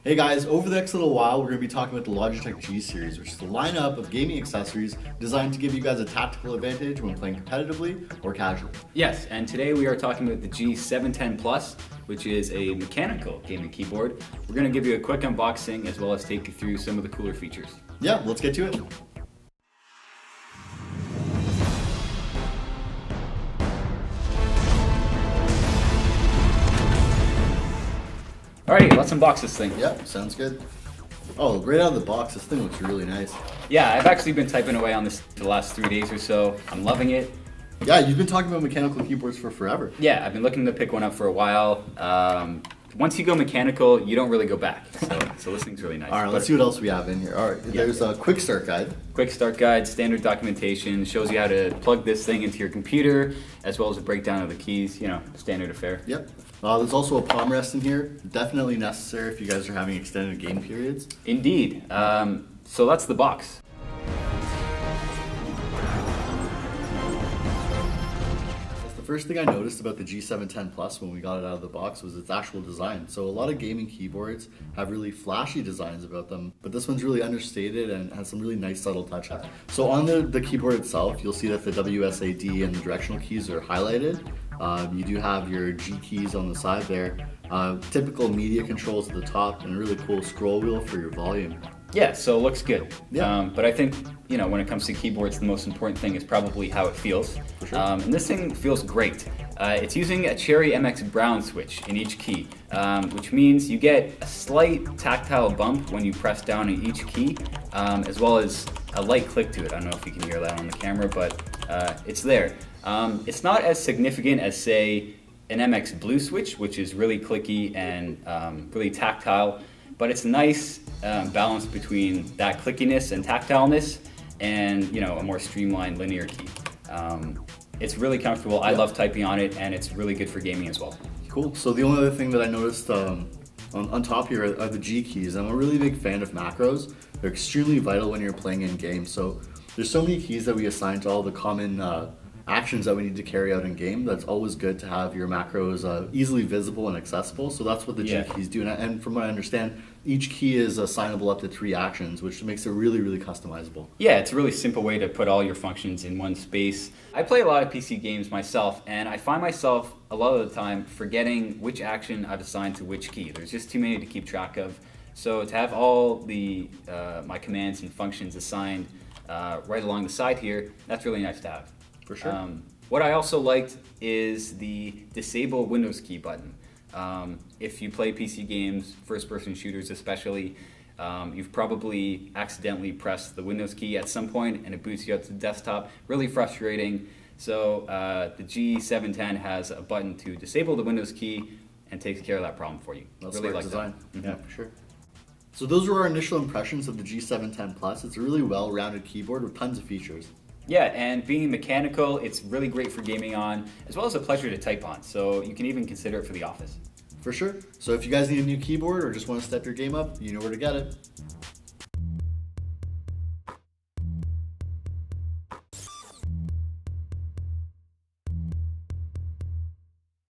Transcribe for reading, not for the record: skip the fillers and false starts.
Hey guys, over the next little while we're going to be talking about the Logitech G series, which is the lineup of gaming accessories designed to give you guys a tactical advantage when playing competitively or casually. Yes, and today we are talking about the G710 Plus, which is a mechanical gaming keyboard. We're going to give you a quick unboxing as well as take you through some of the cooler features. Yeah, let's get to it. Alright, let's unbox this thing. Yeah, sounds good. Oh, right out of the box, this thing looks really nice. Yeah, I've actually been typing away on this for the last 3 days or so. I'm loving it. Yeah, you've been talking about mechanical keyboards for forever. Yeah, I've been looking to pick one up for a while. Once you go mechanical, you don't really go back. So this thing's really nice. All right, let's see what else we have in here. All right, there's a quick start guide. Quick start guide, standard documentation, shows you how to plug this thing into your computer, as well as a breakdown of the keys, you know, standard affair. Yep. There's also a palm rest in here. Definitely necessary if you guys are having extended game periods. Indeed. So that's the box. The first thing I noticed about the G710 Plus when we got it out of the box was its actual design. So a lot of gaming keyboards have really flashy designs about them, but this one's really understated and has some really nice subtle touches. So on the keyboard itself, you'll see that the WSAD and the directional keys are highlighted. You do have your G keys on the side there. Typical media controls at the top and a really cool scroll wheel for your volume. Yeah, so it looks good. Yeah. But I think, you know, when it comes to keyboards, the most important thing is probably how it feels. For sure. And this thing feels great. It's using a Cherry MX Brown switch in each key, which means you get a slight tactile bump when you press down on each key, as well as a light click to it. I don't know if you can hear that on the camera, but it's there. It's not as significant as, say, an MX Blue switch, which is really clicky and really tactile, but it's a nice balance between that clickiness and tactileness and, you know, a more streamlined linear key. It's really comfortable. I love typing on it, and it's really good for gaming as well. Cool. So the only other thing that I noticed on top here are the G keys. I'm a really big fan of macros. They're extremely vital when you're playing in game. So there's so many keys that we assign to all the common actions that we need to carry out in game. That's always good to have your macros easily visible and accessible. So that's what the G keys do. And from what I understand, each key is assignable up to 3 actions, which makes it really, really customizable. Yeah, it's a really simple way to put all your functions in one space. I play a lot of PC games myself, and I find myself a lot of the time forgetting which action I've assigned to which key. There's just too many to keep track of. So to have all the my commands and functions assigned right along the side here, that's really nice to have. For sure. What I also liked is the disable Windows key button. If you play PC games, first-person shooters especially, you've probably accidentally pressed the Windows key at some point and it boots you up to the desktop. Really frustrating. So the G710 has a button to disable the Windows key and takes care of that problem for you. That's really smart like design. that. Yeah, for sure. So those were our initial impressions of the G710 Plus. It's a really well-rounded keyboard with tons of features. Yeah, and being mechanical, it's really great for gaming on, as well as a pleasure to type on, so you can even consider it for the office. For sure. So if you guys need a new keyboard or just want to step your game up, you know where to get it.